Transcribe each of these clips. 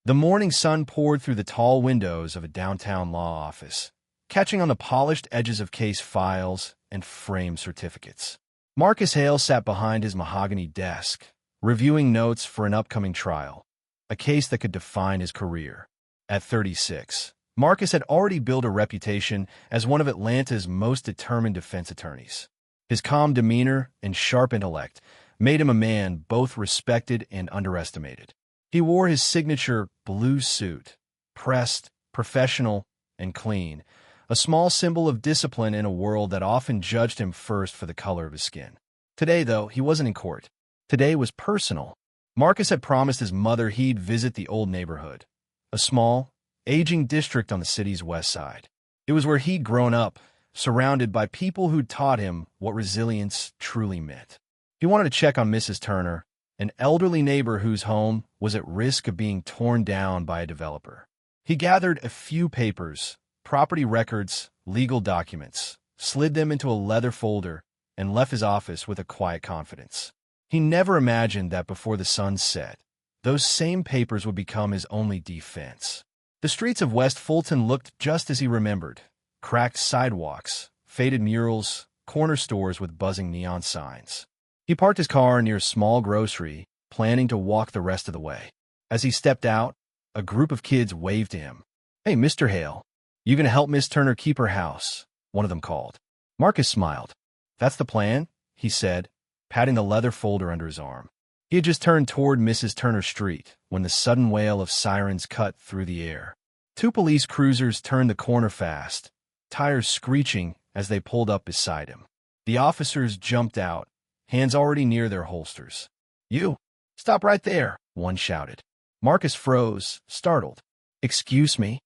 The morning sun poured through the tall windows of a downtown law office, catching on the polished edges of case files and framed certificates. Marcus Hale sat behind his mahogany desk, reviewing notes for an upcoming trial, a case that could define his career. At 36, Marcus had already built a reputation as one of Atlanta's most determined defense attorneys. His calm demeanor and sharp intellect made him a man both respected and underestimated. He wore his signature blue suit, pressed, professional, and clean, a small symbol of discipline in a world that often judged him first for the color of his skin. Today, though, he wasn't in court. Today was personal. Marcus had promised his mother he'd visit the old neighborhood, a small, aging district on the city's west side. It was where he'd grown up, surrounded by people who'd taught him what resilience truly meant. He wanted to check on Mrs. Turner, an elderly neighbor whose home was at risk of being torn down by a developer. He gathered a few papers, property records, legal documents, slid them into a leather folder, and left his office with a quiet confidence. He never imagined that before the sun set, those same papers would become his only defense. The streets of West Fulton looked just as he remembered: cracked sidewalks, faded murals, corner stores with buzzing neon signs. He parked his car near a small grocery, planning to walk the rest of the way. As he stepped out, a group of kids waved to him. "Hey, Mr. Hale, you gonna help Miss Turner keep her house?" one of them called. Marcus smiled. "That's the plan," he said, patting the leather folder under his arm. He had just turned toward Mrs. Turner Street when the sudden wail of sirens cut through the air. Two police cruisers turned the corner fast, tires screeching as they pulled up beside him. The officers jumped out, hands already near their holsters. "You, stop right there," one shouted. Marcus froze, startled. "Excuse me?"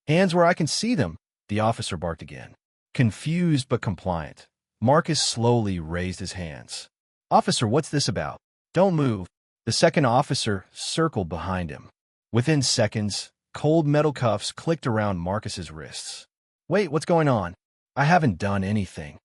"Hands where I can see them," the officer barked again. Confused but compliant, Marcus slowly raised his hands. "Officer, what's this about?" "Don't move." The second officer circled behind him. Within seconds, cold metal cuffs clicked around Marcus's wrists. "Wait, what's going on?" "I haven't done anything."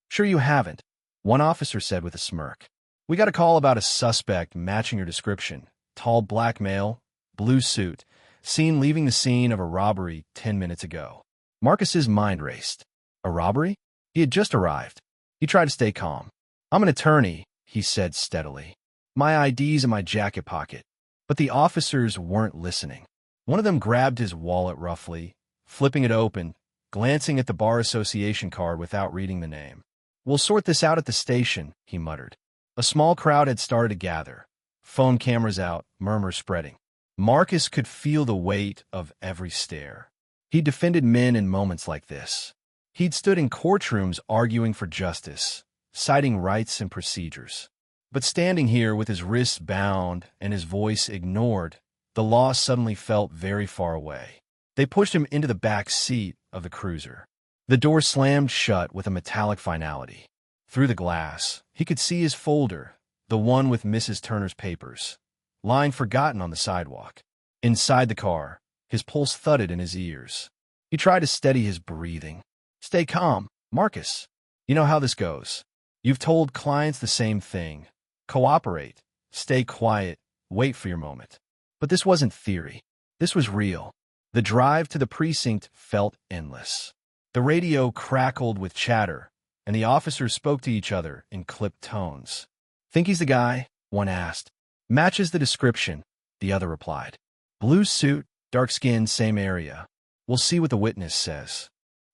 "Sure you haven't," one officer said with a smirk. "We got a call about a suspect matching your description. Tall black male, blue suit, seen leaving the scene of a robbery 10 minutes ago." Marcus's mind raced. A robbery? He had just arrived. He tried to stay calm. "I'm an attorney," he said steadily. "My ID's in my jacket pocket." But the officers weren't listening. One of them grabbed his wallet roughly, flipping it open, glancing at the bar association card without reading the name. "We'll sort this out at the station," he muttered. A small crowd had started to gather, phone cameras out, murmurs spreading. Marcus could feel the weight of every stare. He'd defended men in moments like this. He'd stood in courtrooms arguing for justice, citing rights and procedures. But standing here with his wrists bound and his voice ignored, the law suddenly felt very far away. They pushed him into the back seat of the cruiser. The door slammed shut with a metallic finality. Through the glass, he could see his folder, the one with Mrs. Turner's papers, lying forgotten on the sidewalk. Inside the car, his pulse thudded in his ears. He tried to steady his breathing. "Stay calm, Marcus. You know how this goes. You've told clients the same thing. Cooperate, stay quiet, wait for your moment." But this wasn't theory. This was real. The drive to the precinct felt endless. The radio crackled with chatter, and the officers spoke to each other in clipped tones. "Think he's the guy?" one asked. "Matches the description," the other replied. "Blue suit, dark skin, same area. We'll see what the witness says."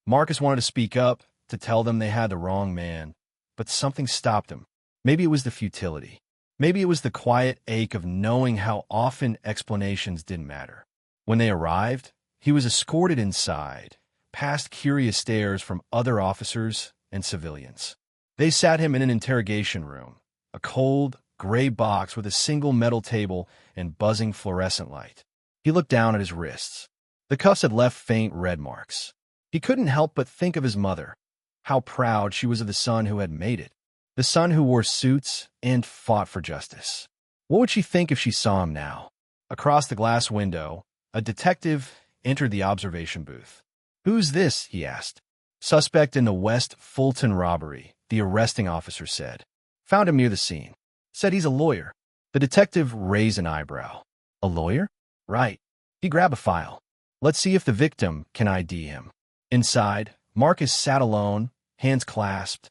Marcus wanted to speak up, to tell them they had the wrong man, but something stopped him. Maybe it was the futility. Maybe it was the quiet ache of knowing how often explanations didn't matter. When they arrived, he was escorted inside, past curious stares from other officers and civilians. They sat him in an interrogation room, a cold, gray box with a single metal table and buzzing fluorescent light. He looked down at his wrists. The cuffs had left faint red marks. He couldn't help but think of his mother. How proud she was of the son who had made it. The son who wore suits and fought for justice. What would she think if she saw him now? Across the glass window, a detective entered the observation booth. "Who's this?" he asked. "Suspect in the West Fulton robbery," the arresting officer said. "Found him near the scene. Said he's a lawyer." The detective raised an eyebrow. "A lawyer?" "Right. He grabbed a file. Let's see if the victim can ID him. Inside, Marcus sat alone, hands clasped,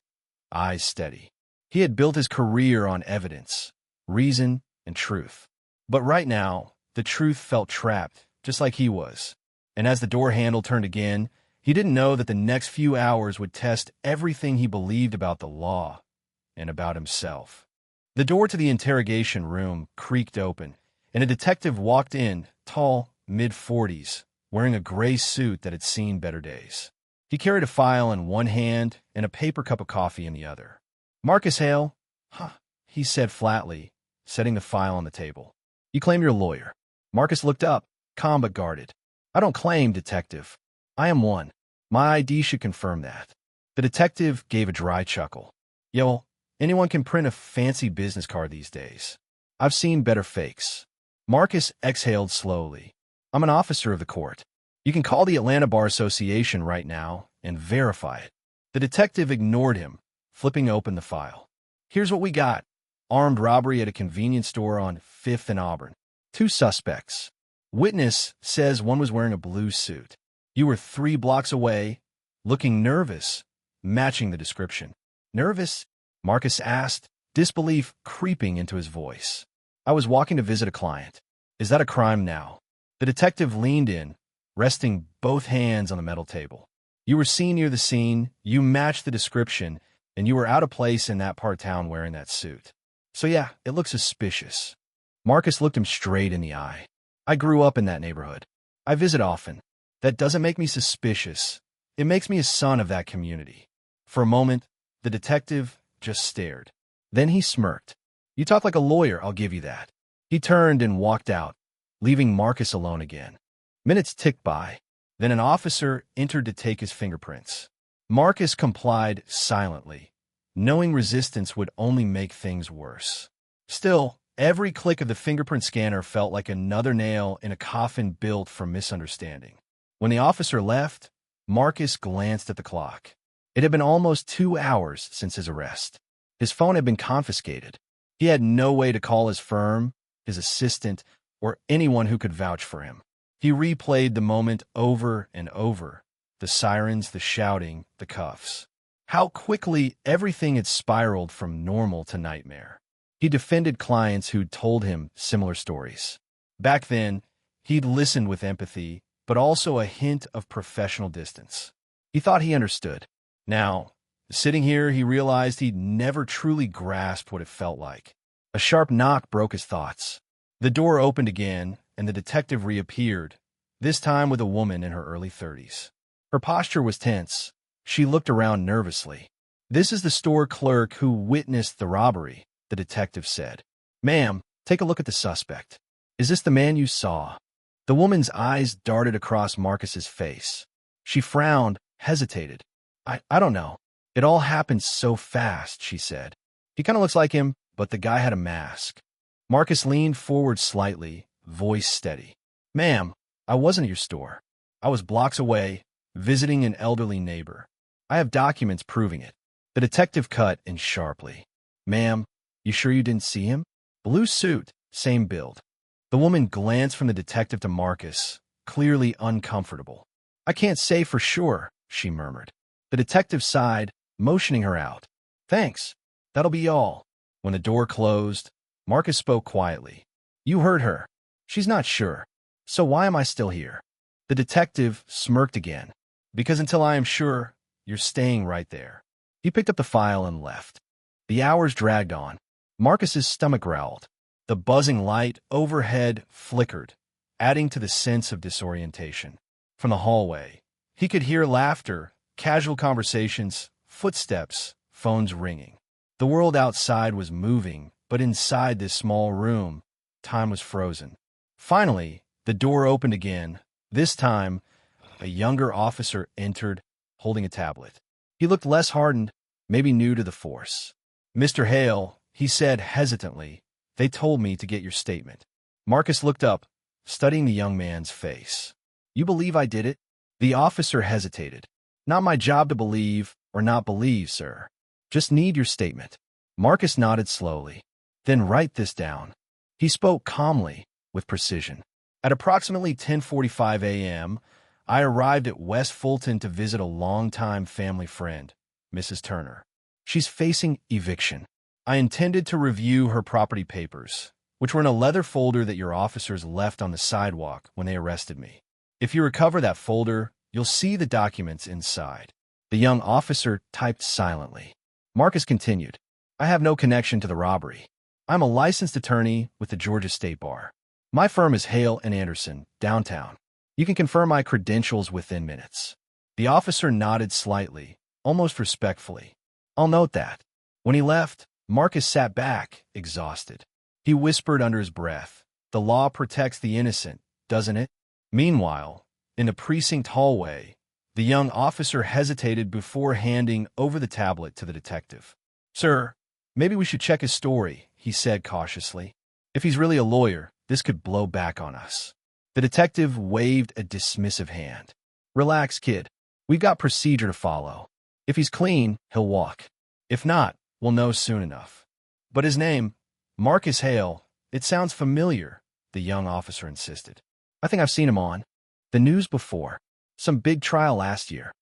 eyes steady. He had built his career on evidence, reason, and truth. But right now, the truth felt trapped, just like he was. And as the door handle turned again, he didn't know that the next few hours would test everything he believed about the law and about himself. The door to the interrogation room creaked open, and a detective walked in, tall, mid-40s, wearing a gray suit that had seen better days. He carried a file in one hand and a paper cup of coffee in the other. "Marcus Hale?" "Huh," he said flatly, setting the file on the table. "You claim you're a lawyer." Marcus looked up, calm but guarded. "I don't claim, detective. I am one. My ID should confirm that." The detective gave a dry chuckle. "Yo, anyone can print a fancy business card these days. I've seen better fakes." Marcus exhaled slowly. "I'm an officer of the court. You can call the Atlanta Bar Association right now and verify it." The detective ignored him, flipping open the file. "Here's what we got. Armed robbery at a convenience store on 5th and Auburn. 2 suspects. Witness says one was wearing a blue suit. You were 3 blocks away, looking nervous, matching the description." "Nervous?" Marcus asked, disbelief creeping into his voice. "I was walking to visit a client." "Is that a crime now?" The detective leaned in, resting both hands on the metal table. "You were seen near the scene, you matched the description, and you were out of place in that part of town wearing that suit. So yeah, it looks suspicious." Marcus looked him straight in the eye. "I grew up in that neighborhood. I visit often. That doesn't make me suspicious. It makes me a son of that community." For a moment, the detective just stared. Then he smirked. "You talk like a lawyer, I'll give you that." He turned and walked out, leaving Marcus alone again. Minutes ticked by. Then an officer entered to take his fingerprints. Marcus complied silently, knowing resistance would only make things worse. Still, every click of the fingerprint scanner felt like another nail in a coffin built from misunderstanding. When the officer left, Marcus glanced at the clock. It had been almost 2 hours since his arrest. His phone had been confiscated. He had no way to call his firm, his assistant, or anyone who could vouch for him. He replayed the moment over and over, the sirens, the shouting, the cuffs. How quickly everything had spiraled from normal to nightmare. He defended clients who'd told him similar stories. Back then, he'd listened with empathy, but also a hint of professional distance. He thought he understood. Now, sitting here, he realized he'd never truly grasped what it felt like. A sharp knock broke his thoughts. The door opened again, and the detective reappeared, this time with a woman in her early 30s. Her posture was tense. She looked around nervously. "This is the store clerk who witnessed the robbery," the detective said. "Ma'am, take a look at the suspect. Is this the man you saw?" The woman's eyes darted across Marcus's face. She frowned, hesitated. I don't know. It all happened so fast," she said. "He kind of looks like him, but the guy had a mask." Marcus leaned forward slightly, voice steady. "Ma'am, I wasn't at your store. I was blocks away, visiting an elderly neighbor. I have documents proving it." The detective cut in sharply. "Ma'am, you sure you didn't see him? Blue suit, same build." The woman glanced from the detective to Marcus, clearly uncomfortable. "I can't say for sure," she murmured. The detective sighed, motioning her out. "Thanks. That'll be all." When the door closed, Marcus spoke quietly. "You heard her. She's not sure. So why am I still here?" The detective smirked again. "Because until I am sure, you're staying right there." He picked up the file and left. The hours dragged on. Marcus's stomach growled. The buzzing light overhead flickered, adding to the sense of disorientation. From the hallway, he could hear laughter, casual conversations, footsteps, phones ringing. The world outside was moving, but inside this small room, time was frozen. Finally, the door opened again. This time, a younger officer entered, holding a tablet. He looked less hardened, maybe new to the force. "Mr. Hale," he said hesitantly, "they told me to get your statement." Marcus looked up, studying the young man's face. "You believe I did it?" The officer hesitated. "Not my job to believe or not believe, sir. Just need your statement." Marcus nodded slowly. "Then write this down." He spoke calmly, with precision. At approximately 10:45 a.m., I arrived at West Fulton to visit a longtime family friend, Mrs. Turner. She's facing eviction. I intended to review her property papers, which were in a leather folder that your officers left on the sidewalk when they arrested me. If you recover that folder, you'll see the documents inside. The young officer typed silently. Marcus continued, I have no connection to the robbery. I'm a licensed attorney with the Georgia State Bar. My firm is Hale and Anderson, downtown. You can confirm my credentials within minutes. The officer nodded slightly, almost respectfully. I'll note that. When he left, Marcus sat back, exhausted. He whispered under his breath, the law protects the innocent, doesn't it? Meanwhile, in the precinct hallway, the young officer hesitated before handing over the tablet to the detective. Sir, maybe we should check his story, he said cautiously. If he's really a lawyer, this could blow back on us. The detective waved a dismissive hand. Relax, kid. We've got procedure to follow. If he's clean, he'll walk. If not, we'll know soon enough. But his name, Marcus Hale, it sounds familiar, the young officer insisted. I think I've seen him on the news before. Some big trial last year.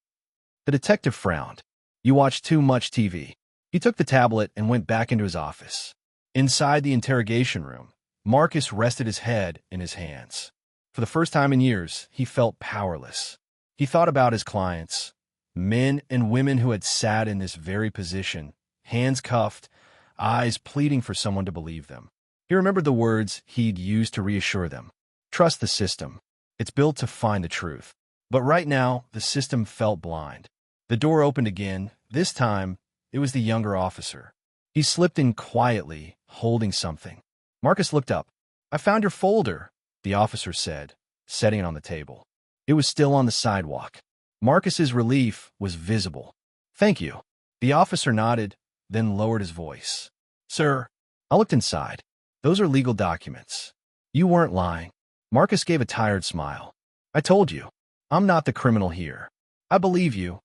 The detective frowned. You watch too much TV. He took the tablet and went back into his office. Inside the interrogation room, Marcus rested his head in his hands. For the first time in years, he felt powerless. He thought about his clients, men and women who had sat in this very position, hands cuffed, eyes pleading for someone to believe them. He remembered the words he'd used to reassure them. Trust the system. It's built to find the truth. But right now, the system felt blind. The door opened again. This time, it was the younger officer. He slipped in quietly, holding something. Marcus looked up. I found your folder, the officer said, setting it on the table. It was still on the sidewalk. Marcus's relief was visible. Thank you. The officer nodded, then lowered his voice. Sir, I looked inside. Those are legal documents. You weren't lying. Marcus gave a tired smile. I told you. I'm not the criminal here. I believe you,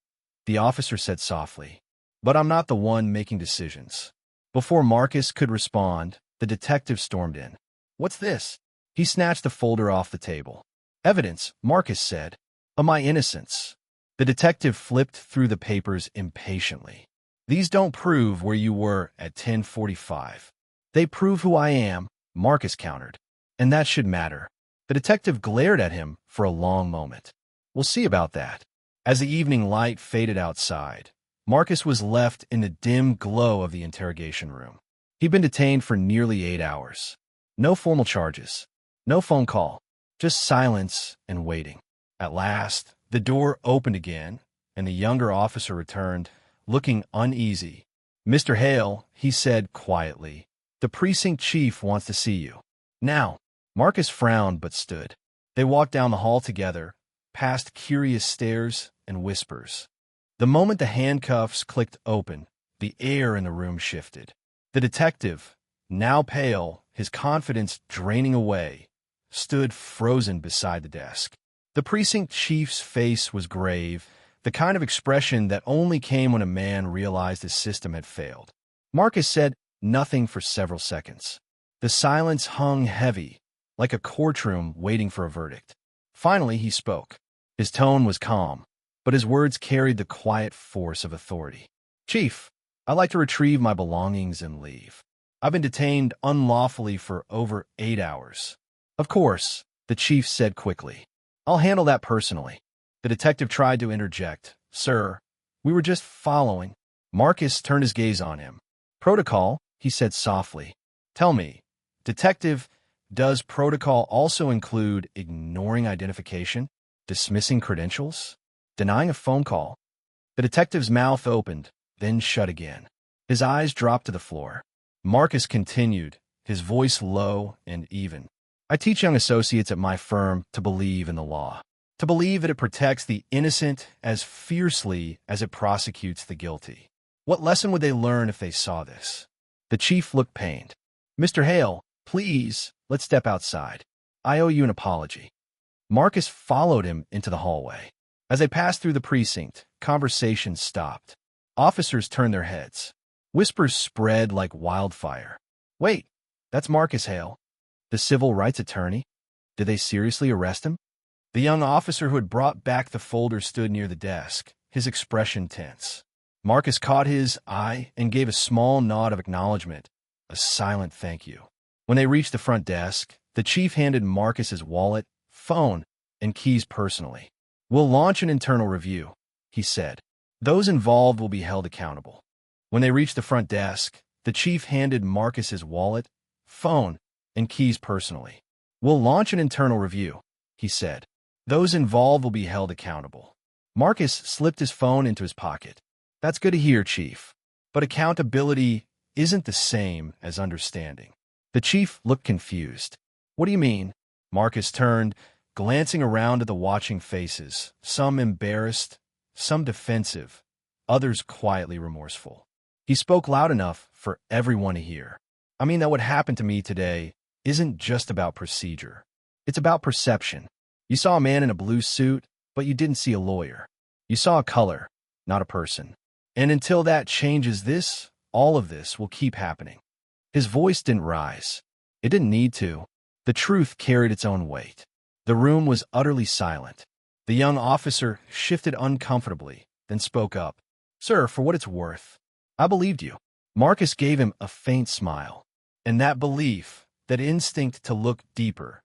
the officer said softly. But I'm not the one making decisions. Before Marcus could respond, the detective stormed in. What's this? He snatched the folder off the table. Evidence, Marcus said, of my innocence. The detective flipped through the papers impatiently. These don't prove where you were at 10:45. They prove who I am, Marcus countered. And that should matter. The detective glared at him for a long moment. We'll see about that. As the evening light faded outside, Marcus was left in the dim glow of the interrogation room. He'd been detained for nearly 8 hours. No formal charges. No phone call. Just silence and waiting. At last, the door opened again, and the younger officer returned, looking uneasy. Mr. Hale, he said quietly, the precinct chief wants to see you. Now. Marcus frowned but stood. They walked down the hall together, past curious stares and whispers. The moment the handcuffs clicked open, the air in the room shifted. The detective, now pale, his confidence draining away, stood frozen beside the desk. The precinct chief's face was grave, the kind of expression that only came when a man realized his system had failed. Marcus said nothing for several seconds. The silence hung heavy, like a courtroom waiting for a verdict. Finally, he spoke. His tone was calm, but his words carried the quiet force of authority. Chief, I'd like to retrieve my belongings and leave. I've been detained unlawfully for over 8 hours. Of course, the chief said quickly. I'll handle that personally. The detective tried to interject. Sir, we were just following. Marcus turned his gaze on him. Protocol, he said softly. Tell me, detective, does protocol also include ignoring identification, dismissing credentials, denying a phone call? The detective's mouth opened, then shut again. His eyes dropped to the floor. Marcus continued, his voice low and even. I teach young associates at my firm to believe in the law, to believe that it protects the innocent as fiercely as it prosecutes the guilty. What lesson would they learn if they saw this? The chief looked pained. Mr. Hale, please, let's step outside. I owe you an apology. Marcus followed him into the hallway. As they passed through the precinct, conversation stopped. Officers turned their heads. Whispers spread like wildfire. Wait, that's Marcus Hale, the civil rights attorney? Did they seriously arrest him? The young officer who had brought back the folder stood near the desk, his expression tense. Marcus caught his eye and gave a small nod of acknowledgement, a silent thank you. When they reached the front desk, the chief handed Marcus his wallet, phone, and keys personally. "We'll launch an internal review," he said. "Those involved will be held accountable." When they reached the front desk, the chief handed Marcus his wallet, phone, and keys personally. "We'll launch an internal review," he said. "Those involved will be held accountable." Marcus slipped his phone into his pocket. "That's good to hear, Chief. But accountability isn't the same as understanding." The chief looked confused. "What do you mean?" Marcus turned, glancing around at the watching faces, some embarrassed, some defensive, others quietly remorseful. He spoke loud enough for everyone to hear. "I mean that what happened to me today isn't just about procedure. It's about perception. You saw a man in a blue suit, but you didn't see a lawyer. You saw a color, not a person. And until that changes, all of this will keep happening." His voice didn't rise. It didn't need to. The truth carried its own weight. The room was utterly silent. The young officer shifted uncomfortably, then spoke up. "Sir, for what it's worth, I believed you." Marcus gave him a faint smile. And that belief, that instinct to look deeper,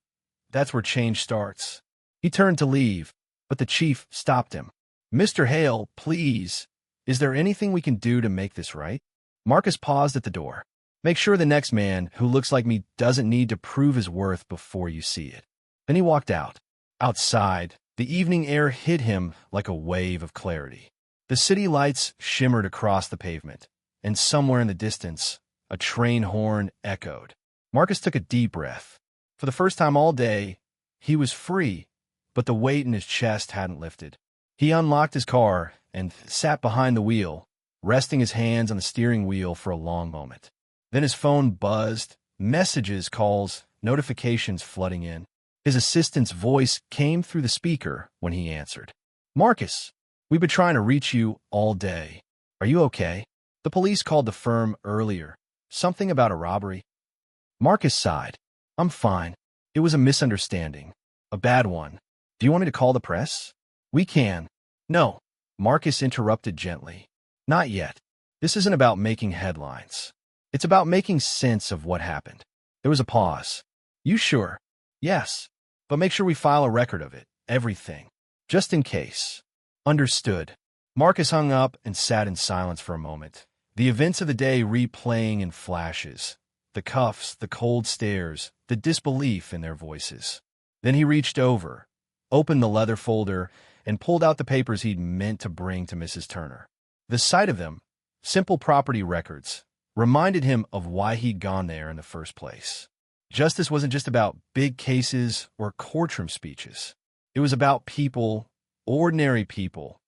that's where change starts. He turned to leave, but the chief stopped him. "Mr. Hale, please, is there anything we can do to make this right?" Marcus paused at the door. "Make sure the next man who looks like me doesn't need to prove his worth before you see it." Then he walked out. Outside, the evening air hit him like a wave of clarity. The city lights shimmered across the pavement, and somewhere in the distance, a train horn echoed. Marcus took a deep breath. For the first time all day, he was free, but the weight in his chest hadn't lifted. He unlocked his car and sat behind the wheel, resting his hands on the steering wheel for a long moment. Then his phone buzzed, messages, calls, notifications flooding in. His assistant's voice came through the speaker when he answered. "Marcus, we've been trying to reach you all day. Are you okay? The police called the firm earlier. Something about a robbery." Marcus sighed. "I'm fine. It was a misunderstanding. A bad one. Do you want me to call the press?" "We can." "No," Marcus interrupted gently. "Not yet. This isn't about making headlines. It's about making sense of what happened." There was a pause. "You sure?" "Yes. But make sure we file a record of it. Everything. Just in case." "Understood." Marcus hung up and sat in silence for a moment, the events of the day replaying in flashes. The cuffs, the cold stares, the disbelief in their voices. Then he reached over, opened the leather folder, and pulled out the papers he'd meant to bring to Mrs. Turner. The sight of them, simple property records, reminded him of why he'd gone there in the first place. Justice wasn't just about big cases or courtroom speeches. It was about people, ordinary people,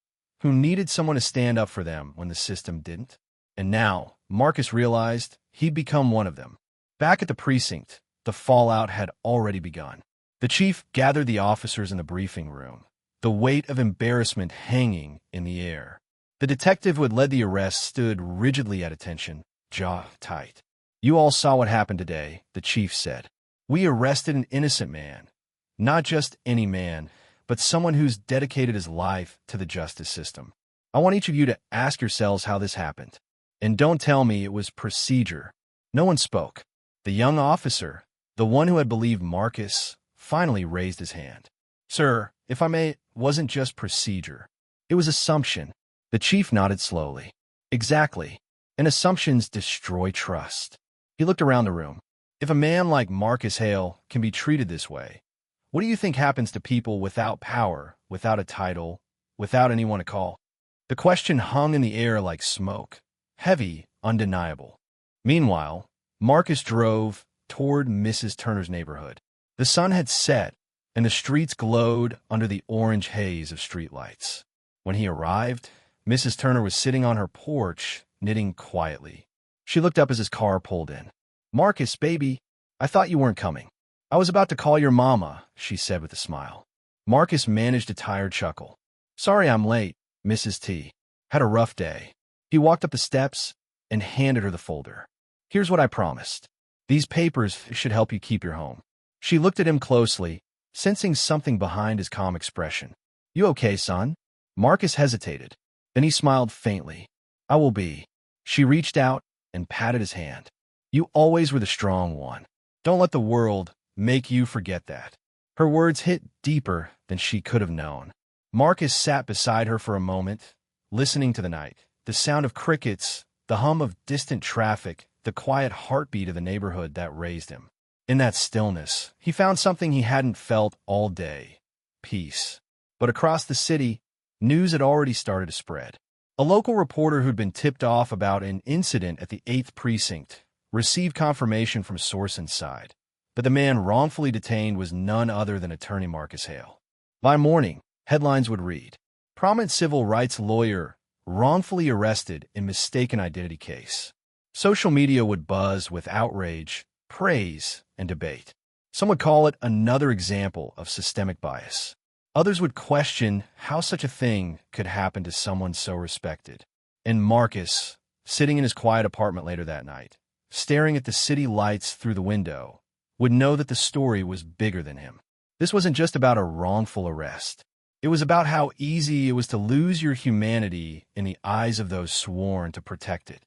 who needed someone to stand up for them when the system didn't. And now, Marcus realized he'd become one of them. Back at the precinct, the fallout had already begun. The chief gathered the officers in the briefing room, the weight of embarrassment hanging in the air. The detective who had led the arrest stood rigidly at attention, jaw tight. "You all saw what happened today," the chief said. "We arrested an innocent man. Not just any man, but someone who's dedicated his life to the justice system. I want each of you to ask yourselves how this happened. And don't tell me it was procedure." No one spoke. The young officer, the one who had believed Marcus, finally raised his hand. "Sir, if I may, it wasn't just procedure. It was assumption." The chief nodded slowly. "Exactly. And assumptions destroy trust." He looked around the room. "If a man like Marcus Hale can be treated this way, what do you think happens to people without power, without a title, without anyone to call?" The question hung in the air like smoke, heavy, undeniable. Meanwhile, Marcus drove toward Mrs. Turner's neighborhood. The sun had set, and the streets glowed under the orange haze of streetlights. When he arrived, Mrs. Turner was sitting on her porch, knitting quietly. She looked up as his car pulled in. "Marcus, baby, I thought you weren't coming." "I was about to call your mama," she said with a smile. Marcus managed a tired chuckle. "Sorry I'm late, Mrs. T. Had a rough day." He walked up the steps and handed her the folder. "Here's what I promised. These papers should help you keep your home." She looked at him closely, sensing something behind his calm expression. "You okay, son?" Marcus hesitated. Then he smiled faintly. "I will be." She reached out and patted his hand. "You always were the strong one. Don't let the world make you forget that." Her words hit deeper than she could have known. Marcus sat beside her for a moment, listening to the night. The sound of crickets, the hum of distant traffic, the quiet heartbeat of the neighborhood that raised him. In that stillness, he found something he hadn't felt all day: peace. But across the city, news had already started to spread. A local reporter who'd been tipped off about an incident at the 8th Precinct received confirmation from a source inside. But the man wrongfully detained was none other than attorney Marcus Hale. By morning, headlines would read, "Prominent civil rights lawyer wrongfully arrested in mistaken identity case." Social media would buzz with outrage, praise, and debate. Some would call it another example of systemic bias. Others would question how such a thing could happen to someone so respected. And Marcus, sitting in his quiet apartment later that night, staring at the city lights through the window, would know that the story was bigger than him. This wasn't just about a wrongful arrest. It was about how easy it was to lose your humanity in the eyes of those sworn to protect it.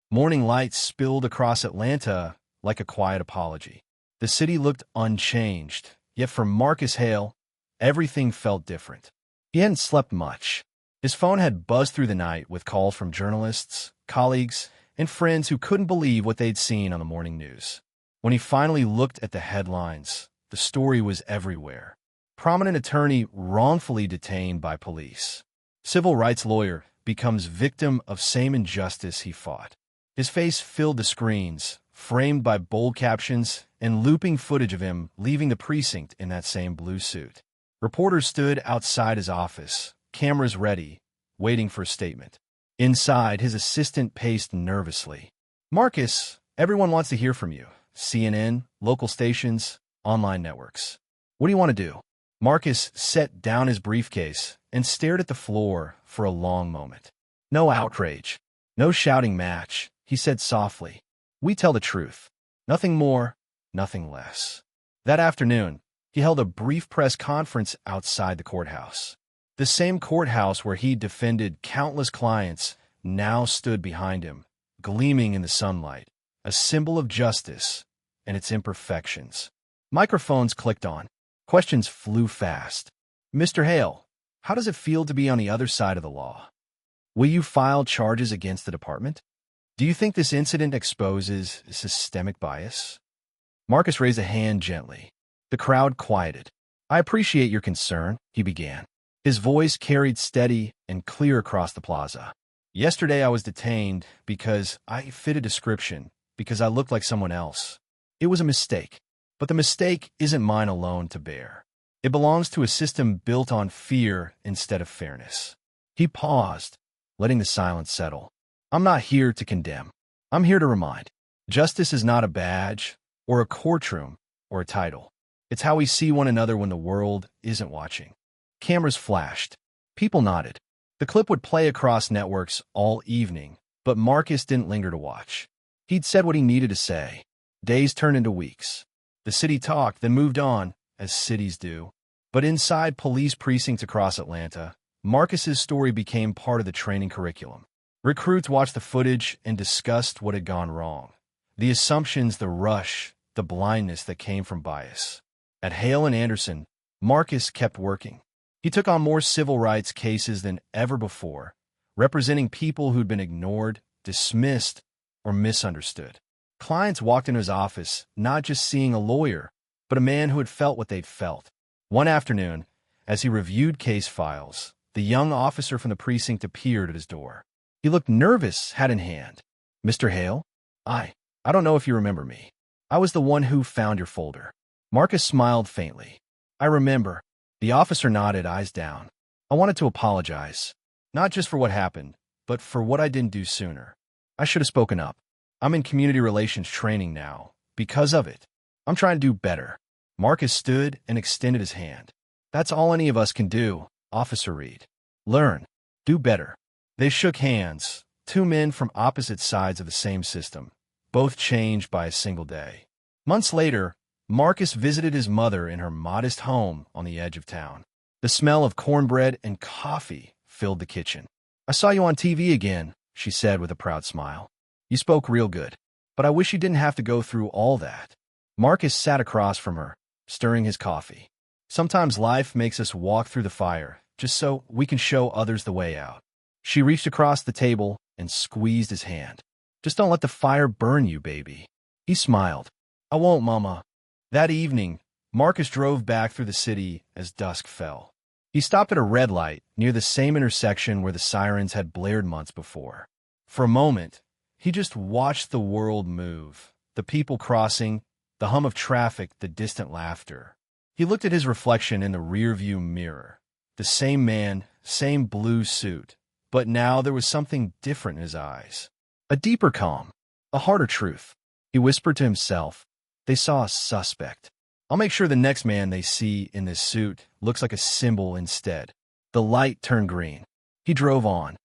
Morning lights spilled across Atlanta like a quiet apology. The city looked unchanged, yet for Marcus Hale, everything felt different. He hadn't slept much. His phone had buzzed through the night with calls from journalists, colleagues, and friends who couldn't believe what they'd seen on the morning news. When he finally looked at the headlines, the story was everywhere. Prominent attorney wrongfully detained by police. Civil rights lawyer becomes victim of same injustice he fought. His face filled the screens, framed by bold captions and looping footage of him leaving the precinct in that same blue suit. Reporters stood outside his office, cameras ready, waiting for a statement. Inside, his assistant paced nervously. "Marcus, everyone wants to hear from you. CNN, local stations, online networks. What do you want to do?" Marcus set down his briefcase and stared at the floor for a long moment. "No outrage. No shouting match," he said softly. "We tell the truth. Nothing more, nothing less." That afternoon, he held a brief press conference outside the courthouse. The same courthouse where he'd defended countless clients now stood behind him, gleaming in the sunlight, a symbol of justice and its imperfections. Microphones clicked on. Questions flew fast. "Mr. Hale, how does it feel to be on the other side of the law? Will you file charges against the department? Do you think this incident exposes systemic bias?" Marcus raised a hand gently. The crowd quieted. "I appreciate your concern," he began. His voice carried steady and clear across the plaza. "Yesterday I was detained because I fit a description, because I looked like someone else. It was a mistake. But the mistake isn't mine alone to bear. It belongs to a system built on fear instead of fairness." He paused, letting the silence settle. "I'm not here to condemn. I'm here to remind. Justice is not a badge, or a courtroom, or a title. It's how we see one another when the world isn't watching." Cameras flashed. People nodded. The clip would play across networks all evening, but Marcus didn't linger to watch. He'd said what he needed to say. Days turned into weeks. The city talked, then moved on, as cities do. But inside police precincts across Atlanta, Marcus's story became part of the training curriculum. Recruits watched the footage and discussed what had gone wrong. The assumptions, the rush, the blindness that came from bias. At Hale and Anderson, Marcus kept working. He took on more civil rights cases than ever before, representing people who'd been ignored, dismissed, or misunderstood. Clients walked into his office not just seeing a lawyer, but a man who had felt what they'd felt. One afternoon, as he reviewed case files, the young officer from the precinct appeared at his door. He looked nervous, hat in hand. "Mr. Hale? I don't know if you remember me. I was the one who found your folder." Marcus smiled faintly. "I remember." The officer nodded, eyes down. "I wanted to apologize, not just for what happened, but for what I didn't do sooner. I should have spoken up. I'm in community relations training now. Because of it, I'm trying to do better." Marcus stood and extended his hand. "That's all any of us can do, Officer Reed. Learn. Do better." They shook hands, two men from opposite sides of the same system, both changed by a single day. Months later, Marcus visited his mother in her modest home on the edge of town. The smell of cornbread and coffee filled the kitchen. "I saw you on TV again," she said with a proud smile. "You spoke real good, but I wish you didn't have to go through all that." Marcus sat across from her, stirring his coffee. "Sometimes life makes us walk through the fire, just so we can show others the way out." She reached across the table and squeezed his hand. "Just don't let the fire burn you, baby." He smiled. "I won't, Mama." That evening, Marcus drove back through the city as dusk fell. He stopped at a red light near the same intersection where the sirens had blared months before. For a moment, he just watched the world move, the people crossing, the hum of traffic, the distant laughter. He looked at his reflection in the rearview mirror. The same man, same blue suit, but now there was something different in his eyes. A deeper calm, a harder truth. He whispered to himself, "They saw a suspect. I'll make sure the next man they see in this suit looks like a symbol instead." The light turned green. He drove on,